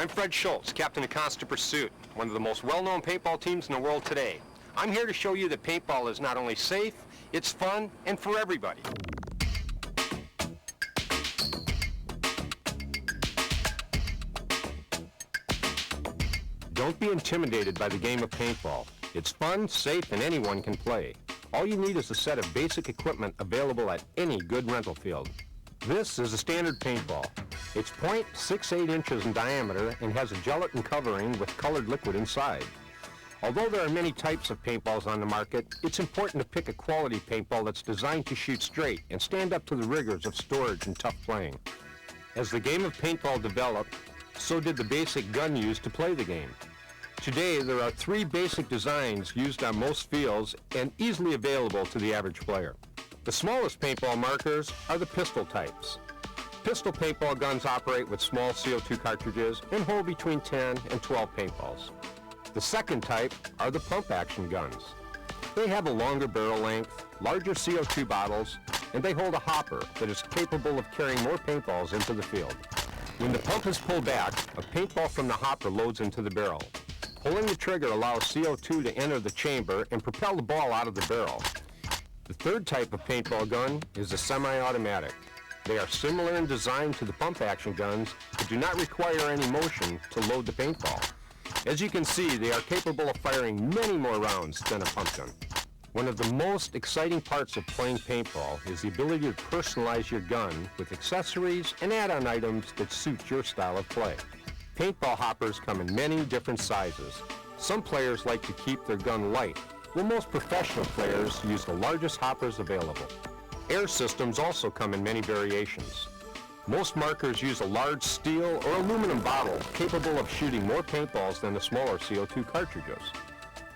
I'm Fred Schultz, captain of Constant Pursuit, one of the most well-known paintball teams in the world today. I'm here to show you that paintball is not only safe, it's fun, and for everybody. Don't be intimidated by the game of paintball. It's fun, safe, and anyone can play. All you need is a set of basic equipment available at any good rental field. This is a standard paintball. It's 0.68 inches in diameter and has a gelatin covering with colored liquid inside. Although there are many types of paintballs on the market, it's important to pick a quality paintball that's designed to shoot straight and stand up to the rigors of storage and tough playing. As the game of paintball developed, so did the basic gun used to play the game. Today, there are 3 basic designs used on most fields and easily available to the average player. The smallest paintball markers are the pistol types. Pistol paintball guns operate with small CO2 cartridges and hold between 10 and 12 paintballs. The second type are the pump action guns. They have a longer barrel length, larger CO2 bottles, and they hold a hopper that is capable of carrying more paintballs into the field. When the pump is pulled back, a paintball from the hopper loads into the barrel. Pulling the trigger allows CO2 to enter the chamber and propel the ball out of the barrel. The third type of paintball gun is a semi-automatic. They are similar in design to the pump-action guns, but do not require any motion to load the paintball. As you can see, they are capable of firing many more rounds than a pump gun. One of the most exciting parts of playing paintball is the ability to personalize your gun with accessories and add-on items that suit your style of play. Paintball hoppers come in many different sizes. Some players like to keep their gun light, while most professional players use the largest hoppers available. Air systems also come in many variations. Most markers use a large steel or aluminum bottle capable of shooting more paintballs than the smaller CO2 cartridges.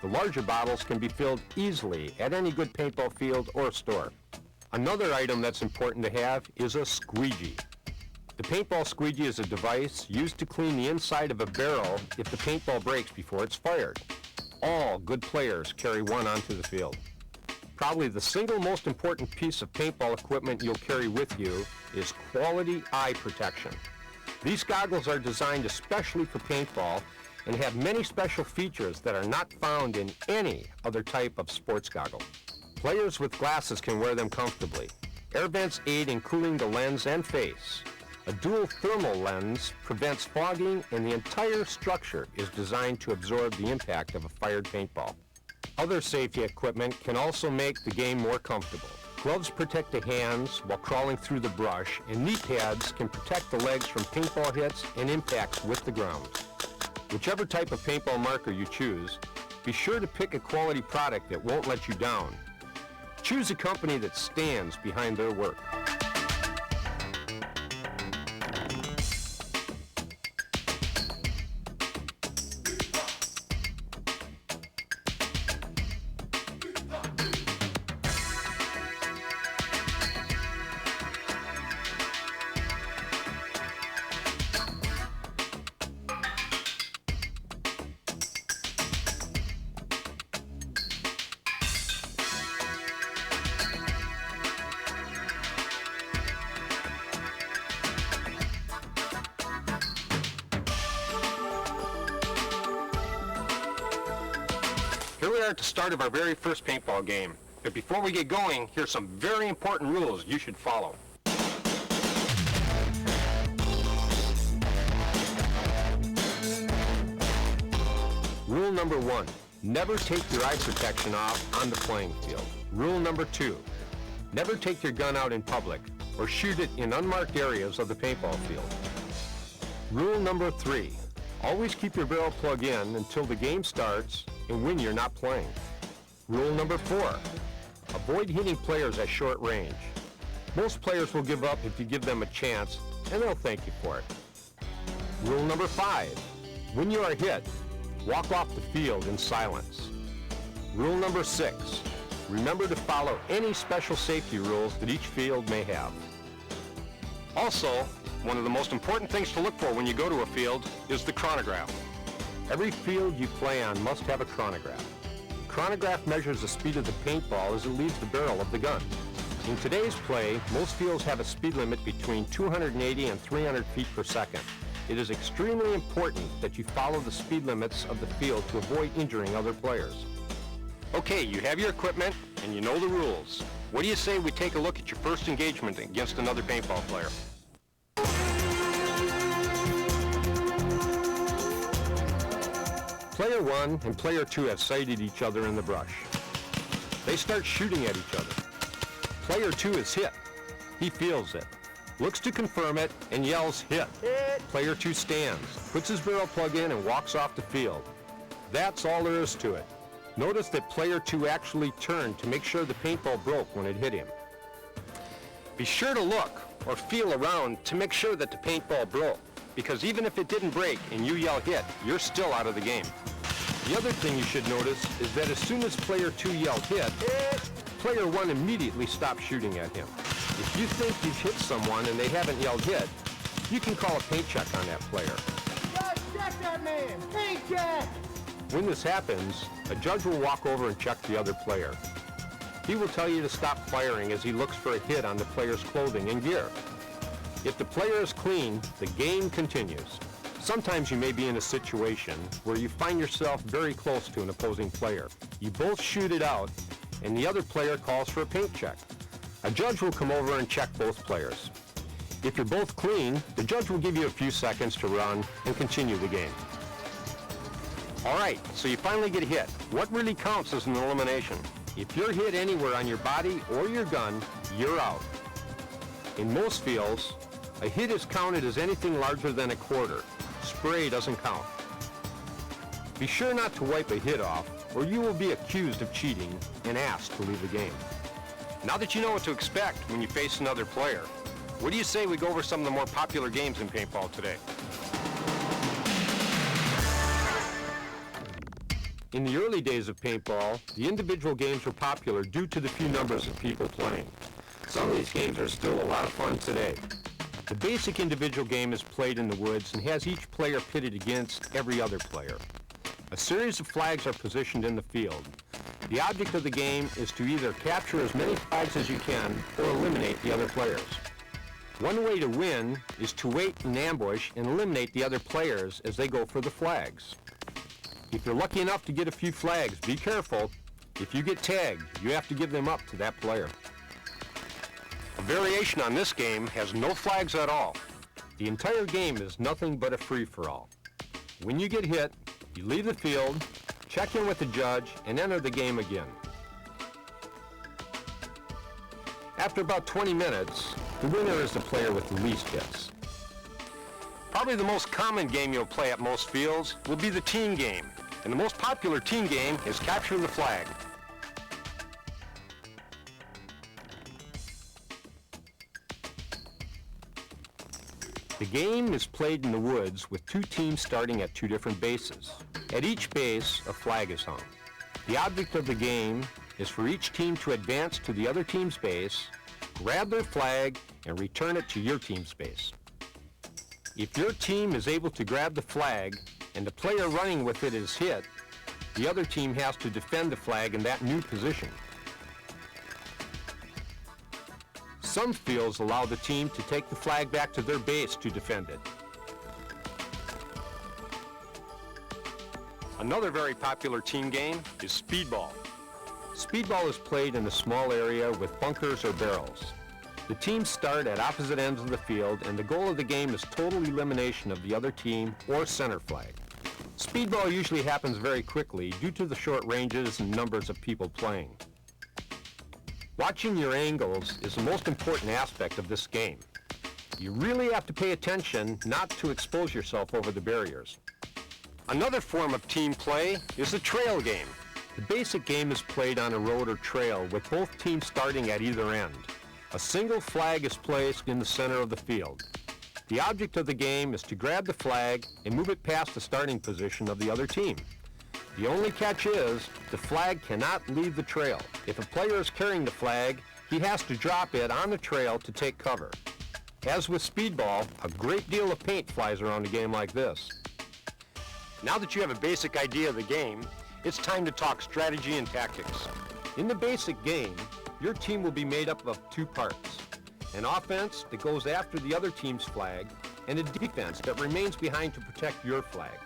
The larger bottles can be filled easily at any good paintball field or store. Another item that's important to have is a squeegee. The paintball squeegee is a device used to clean the inside of a barrel if the paintball breaks before it's fired. All good players carry one onto the field. Probably the single most important piece of paintball equipment you'll carry with you is quality eye protection. These goggles are designed especially for paintball and have many special features that are not found in any other type of sports goggle. Players with glasses can wear them comfortably. Air vents aid in cooling the lens and face. A dual thermal lens prevents fogging, and the entire structure is designed to absorb the impact of a fired paintball. Other safety equipment can also make the game more comfortable. Gloves protect the hands while crawling through the brush, and knee pads can protect the legs from paintball hits and impacts with the ground. Whichever type of paintball marker you choose, be sure to pick a quality product that won't let you down. Choose a company that stands behind their work. Here we are at the start of our very first paintball game. But before we get going, here's some very important rules you should follow. Rule number 1, never take your eye protection off on the playing field. Rule number 2, never take your gun out in public or shoot it in unmarked areas of the paintball field. Rule number 3, always keep your barrel plug in until the game starts and when you're not playing. Rule number 4, avoid hitting players at short range. Most players will give up if you give them a chance, and they'll thank you for it. Rule number 5, when you are hit, walk off the field in silence. Rule number 6, remember to follow any special safety rules that each field may have. Also, one of the most important things to look for when you go to a field is the chronograph. Every field you play on must have a chronograph. The chronograph measures the speed of the paintball as it leaves the barrel of the gun. In today's play, most fields have a speed limit between 280 and 300 feet per second. it is extremely important that you follow the speed limits of the field to avoid injuring other players. Okay, you have your equipment and you know the rules. What do you say we take a look at your first engagement against another paintball player? Player 1 and Player 2 have sighted each other in the brush. They start shooting at each other. Player 2 is hit. He feels it, looks to confirm it, and yells, "Hit!" Hit! Player 2 stands, puts his barrel plug in, and walks off the field. That's all there is to it. Notice that Player 2 actually turned to make sure the paintball broke when it hit him. Be sure to look or feel around to make sure that the paintball broke, because even if it didn't break and you yell "hit," you're still out of the game. The other thing you should notice is that as soon as Player 2 yelled "hit," Player 1 immediately stopped shooting at him. If you think you've hit someone and they haven't yelled "hit," you can call a paint check on that player. Judge, check that man! Paint check! When this happens, a judge will walk over and check the other player. He will tell you to stop firing as he looks for a hit on the player's clothing and gear. If the player is clean, the game continues. Sometimes you may be in a situation where you find yourself very close to an opposing player. You both shoot it out, and the other player calls for a paint check. A judge will come over and check both players. If you're both clean, the judge will give you a few seconds to run and continue the game. All right, so you finally get hit. What really counts as an elimination? If you're hit anywhere on your body or your gun, you're out. In most fields, a hit is counted as anything larger than a quarter. Spray doesn't count. Be sure not to wipe a hit off, or you will be accused of cheating and asked to leave the game. Now that you know what to expect when you face another player, what do you say we go over some of the more popular games in paintball today? In the early days of paintball, the individual games were popular due to the few numbers of people playing. Some of these games are still a lot of fun today. The basic individual game is played in the woods and has each player pitted against every other player. A series of flags are positioned in the field. The object of the game is to either capture as many flags as you can or eliminate the other players. One way to win is to wait in ambush and eliminate the other players as they go for the flags. If you're lucky enough to get a few flags, be careful. If you get tagged, you have to give them up to that player. A variation on this game has no flags at all. The entire game is nothing but a free-for-all. When you get hit, you leave the field, check in with the judge, and enter the game again. After about 20 minutes, the winner is the player with the least hits. Probably the most common game you'll play at most fields will be the team game, and the most popular team game is Capture the Flag. The game is played in the woods with two teams starting at two different bases. At each base, a flag is hung. The object of the game is for each team to advance to the other team's base, grab their flag, and return it to your team's base. If your team is able to grab the flag and the player running with it is hit, the other team has to defend the flag in that new position. Some fields allow the team to take the flag back to their base to defend it. Another very popular team game is Speedball. Speedball is played in a small area with bunkers or barrels. The teams start at opposite ends of the field, and the goal of the game is total elimination of the other team or center flag. Speedball usually happens very quickly due to the short ranges and numbers of people playing. Watching your angles is the most important aspect of this game. You really have to pay attention not to expose yourself over the barriers. Another form of team play is the trail game. The basic game is played on a road or trail with both teams starting at either end. A single flag is placed in the center of the field. The object of the game is to grab the flag and move it past the starting position of the other team. The only catch is the flag cannot leave the trail. If a player is carrying the flag, he has to drop it on the trail to take cover. As with Speedball, a great deal of paint flies around a game like this. Now that you have a basic idea of the game, it's time to talk strategy and tactics. In the basic game, your team will be made up of two parts: an offense that goes after the other team's flag, and a defense that remains behind to protect your flag.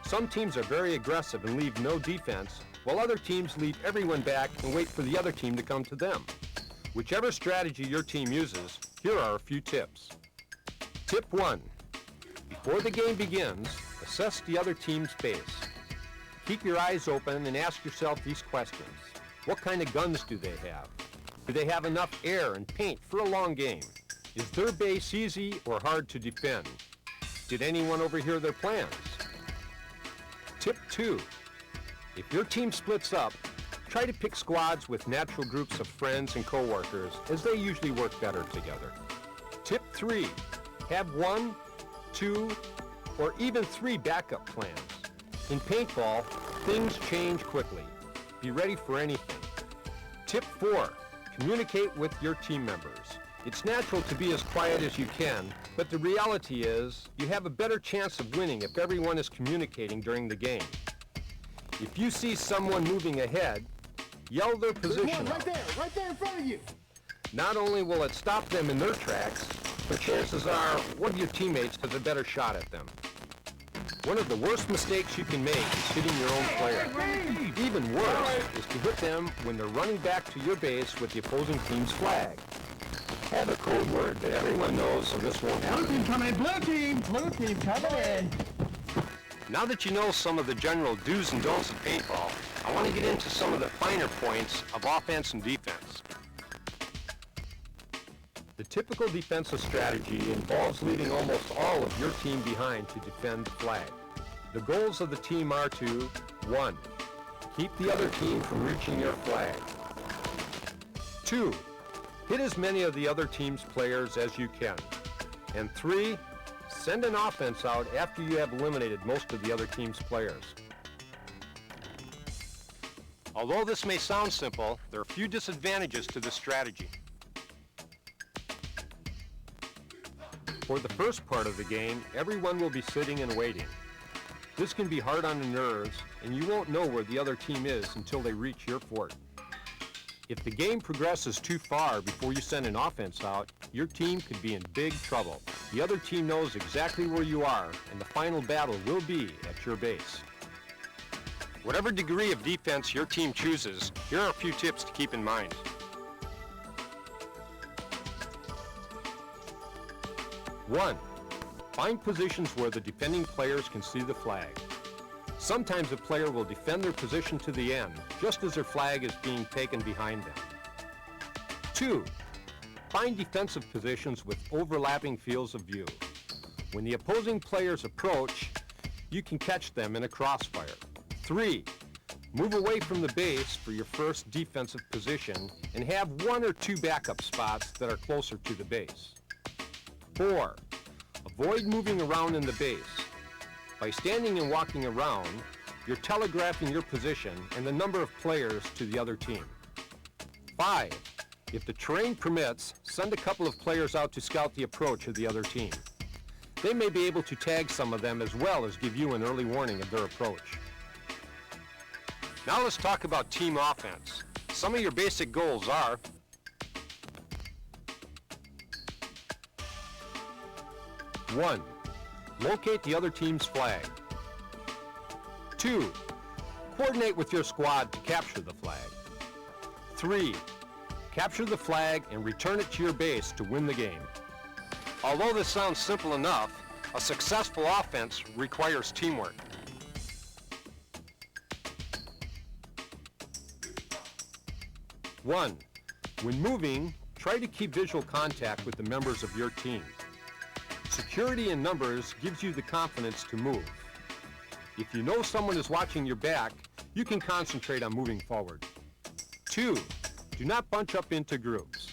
Some teams are very aggressive and leave no defense, while other teams leave everyone back and wait for the other team to come to them. Whichever strategy your team uses, here are a few tips. Tip 1. Before the game begins, assess the other team's base. Keep your eyes open and ask yourself these questions. What kind of guns do they have? Do they have enough air and paint for a long game? Is their base easy or hard to defend? Did anyone overhear their plans? Tip 2. If your team splits up, try to pick squads with natural groups of friends and coworkers, as they usually work better together. Tip 3. Have 1, 2, or even 3 backup plans. In paintball, things change quickly. Be ready for anything. Tip 4. Communicate with your team members. It's natural to be as quiet as you can, but the reality is you have a better chance of winning if everyone is communicating during the game. If you see someone moving ahead, yell their position out. Right there in front of you. Not only will it stop them in their tracks, but chances are one of your teammates has a better shot at them. One of the worst mistakes you can make is hitting your own player. Even worse is to hit them when they're running back to your base with the opposing team's flag. Have a code word that everyone knows so this won't happen. Blue team coming in, blue team coming in. Now that you know some of the general do's and don'ts of paintball, I want to get into some of the finer points of offense and defense. The typical defensive strategy involves leaving almost all of your team behind to defend the flag. The goals of the team are to 1. Keep the other team from reaching your flag. 2. Hit as many of the other team's players as you can. And 3. Send an offense out after you have eliminated most of the other team's players. Although this may sound simple, there are a few disadvantages to this strategy. For the first part of the game, everyone will be sitting and waiting. This can be hard on the nerves, and you won't know where the other team is until they reach your fort. If the game progresses too far before you send an offense out, your team could be in big trouble. The other team knows exactly where you are, and the final battle will be at your base. Whatever degree of defense your team chooses, here are a few tips to keep in mind. 1. Find positions where the defending players can see the flag. Sometimes a player will defend their position to the end, just as their flag is being taken behind them. 2. Find defensive positions with overlapping fields of view. When the opposing players approach, you can catch them in a crossfire. 3. Move away from the base for your first defensive position and have 1 or 2 backup spots that are closer to the base. 4. Avoid moving around in the base. By standing and walking around, you're telegraphing your position and the number of players to the other team. 5. If the terrain permits, send a couple of players out to scout the approach of the other team. They may be able to tag some of them as well as give you an early warning of their approach. Now let's talk about team offense. Some of your basic goals are: 1. Locate the other team's flag. 2. Coordinate with your squad to capture the flag. 3. Capture the flag and return it to your base to win the game. Although this sounds simple enough, a successful offense requires teamwork. 1. When moving, try to keep visual contact with the members of your team. Security in numbers gives you the confidence to move. If you know someone is watching your back, you can concentrate on moving forward. 2. Do not bunch up into groups.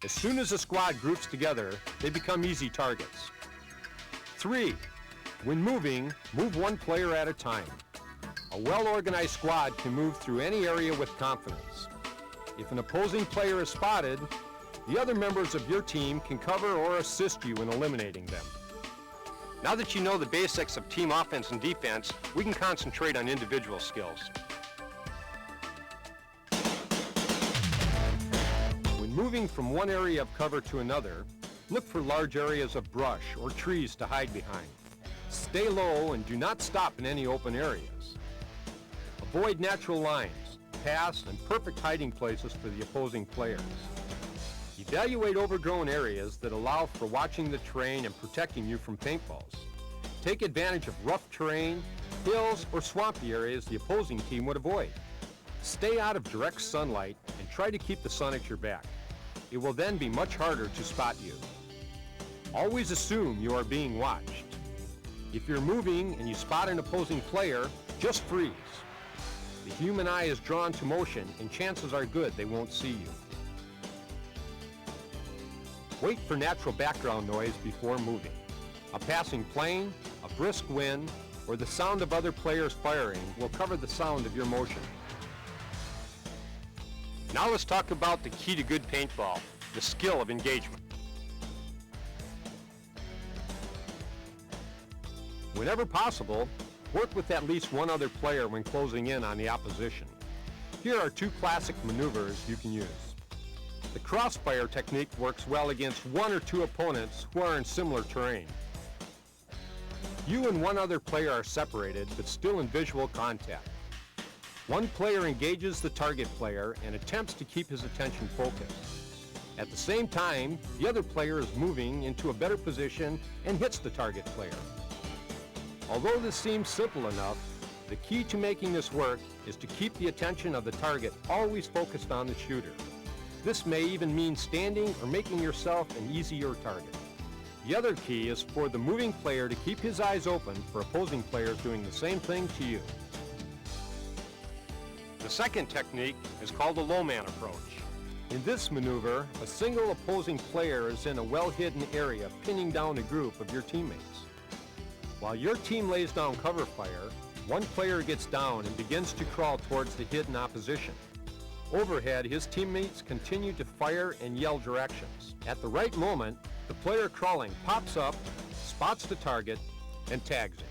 As soon as a squad groups together, they become easy targets. 3. When moving, move 1 player at a time. A well-organized squad can move through any area with confidence. If an opposing player is spotted, the other members of your team can cover or assist you in eliminating them. Now that you know the basics of team offense and defense, we can concentrate on individual skills. When moving from one area of cover to another, Look for large areas of brush or trees to hide behind. Stay low and do not stop in any open areas. Avoid natural lines, paths, and perfect hiding places for the opposing players. Evaluate overgrown areas that allow for watching the terrain and protecting you from paintballs. Take advantage of rough terrain, hills, or swampy areas the opposing team would avoid. Stay out of direct sunlight and try to keep the sun at your back. It will then be much harder to spot you. Always assume you are being watched. If you're moving and you spot an opposing player, just freeze. The human eye is drawn to motion and chances are good they won't see you. Wait for natural background noise before moving. A passing plane, a brisk wind, or the sound of other players firing will cover the sound of your motion. Now let's talk about the key to good paintball, the skill of engagement. Whenever possible, work with at least one other player when closing in on the opposition. Here are two classic maneuvers you can use. The crossfire technique works well against one or two opponents who are in similar terrain. You and one other player are separated but still in visual contact. One player engages the target player and attempts to keep his attention focused. At the same time, the other player is moving into a better position and hits the target player. Although this seems simple enough, the key to making this work is to keep the attention of the target always focused on the shooter. This may even mean standing or making yourself an easier target. The other key is for the moving player to keep his eyes open for opposing players doing the same thing to you. The second technique is called the low man approach. In this maneuver, a single opposing player is in a well-hidden area pinning down a group of your teammates. While your team lays down cover fire, one player gets down and begins to crawl towards the hidden opposition. Overhead, his teammates continue to fire and yell directions. At the right moment, the player crawling pops up, spots the target, and tags him.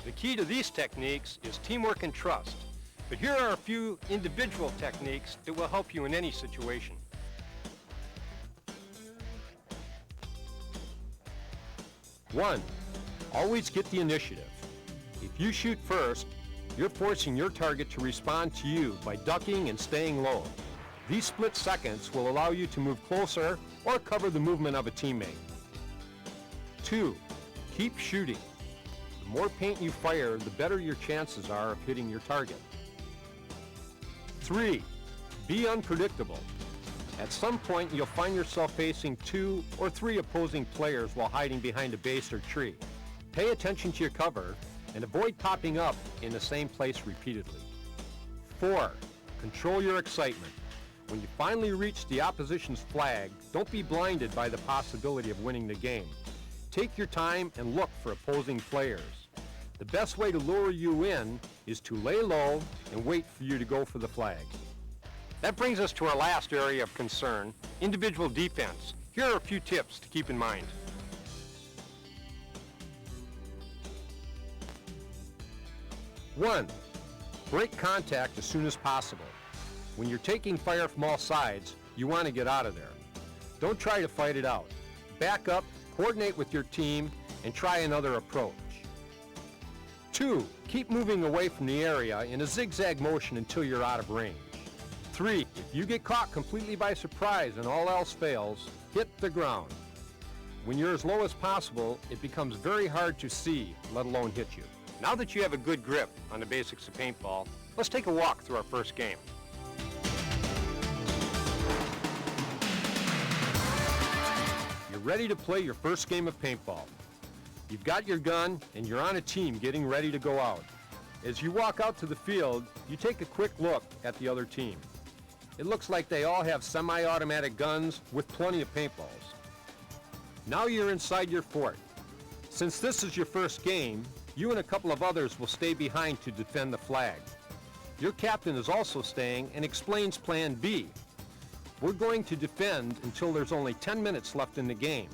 The key to these techniques is teamwork and trust. But here are a few individual techniques that will help you in any situation. 1. Always get the initiative. If you shoot first, you're forcing your target to respond to you by ducking and staying low. These split seconds will allow you to move closer or cover the movement of a teammate. 2. Keep shooting. The more paint you fire, the better your chances are of hitting your target. 3. Be unpredictable. At some point, you'll find yourself facing 2 or 3 opposing players while hiding behind a base or tree. Pay attention to your cover and avoid popping up in the same place repeatedly. 4. Control your excitement. When you finally reach the opposition's flag, don't be blinded by the possibility of winning the game. Take your time and look for opposing players. The best way to lure you in is to lay low and wait for you to go for the flag. That brings us to our last area of concern, individual defense. Here are a few tips to keep in mind. 1. Break contact as soon as possible. When you're taking fire from all sides, you want to get out of there. Don't try to fight it out. Back up, coordinate with your team, and try another approach. 2. Keep moving away from the area in a zigzag motion until you're out of range. 3. If you get caught completely by surprise and all else fails, hit the ground. When you're as low as possible, it becomes very hard to see, let alone hit you. Now that you have a good grip on the basics of paintball, let's take a walk through our first game. You're ready to play your first game of paintball. You've got your gun and you're on a team getting ready to go out. As you walk out to the field, you take a quick look at the other team. It looks like they all have semi-automatic guns with plenty of paintballs. Now you're inside your fort. Since this is your first game, you and a couple of others will stay behind to defend the flag. Your captain is also staying and explains Plan B. We're going to defend until there's only 10 minutes left in the game.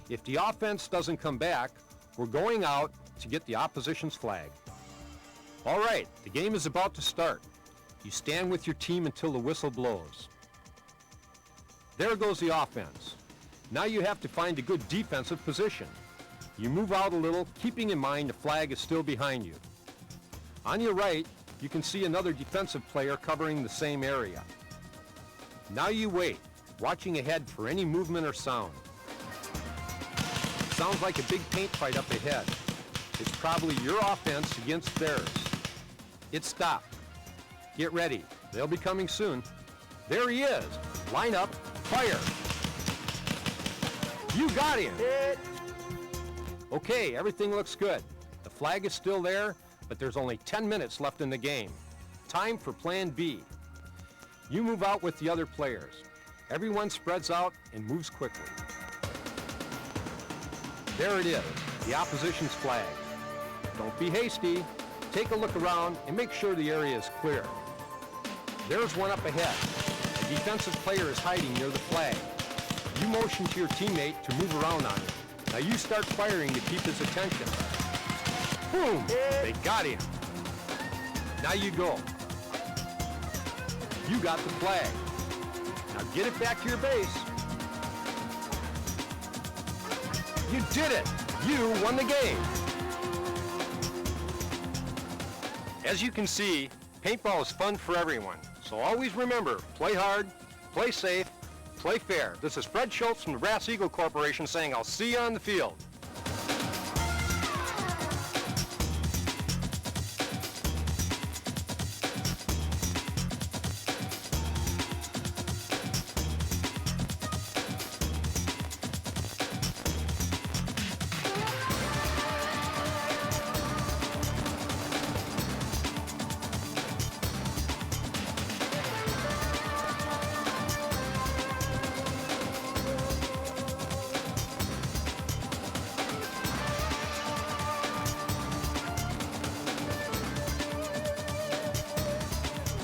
If the offense doesn't come back, we're going out to get the opposition's flag. All right, the game is about to start. You stand with your team until the whistle blows. There goes the offense. Now you have to find a good defensive position. You move out a little, keeping in mind the flag is still behind you. On your right, you can see another defensive player covering the same area. Now you wait, watching ahead for any movement or sound. Sounds like a big paint fight up ahead. It's probably your offense against theirs. It stopped. Get ready. They'll be coming soon. There he is. Line up. Fire. You got him. Hit. Okay, everything looks good. The flag is still there, but there's only 10 minutes left in the game. Time for Plan B. You move out with the other players. Everyone spreads out and moves quickly. There it is, the opposition's flag. Don't be hasty. Take a look around and make sure the area is clear. There's one up ahead. A defensive player is hiding near the flag. You motion to your teammate to move around on him. Now you start firing to keep his attention. Boom! They got him. Now you go. You got the flag. Now get it back to your base. You did it! You won the game! As you can see, paintball is fun for everyone. So always remember, play hard, play safe, play fair. This is Fred Schultz from the Brass Eagle Corporation saying I'll see you on the field.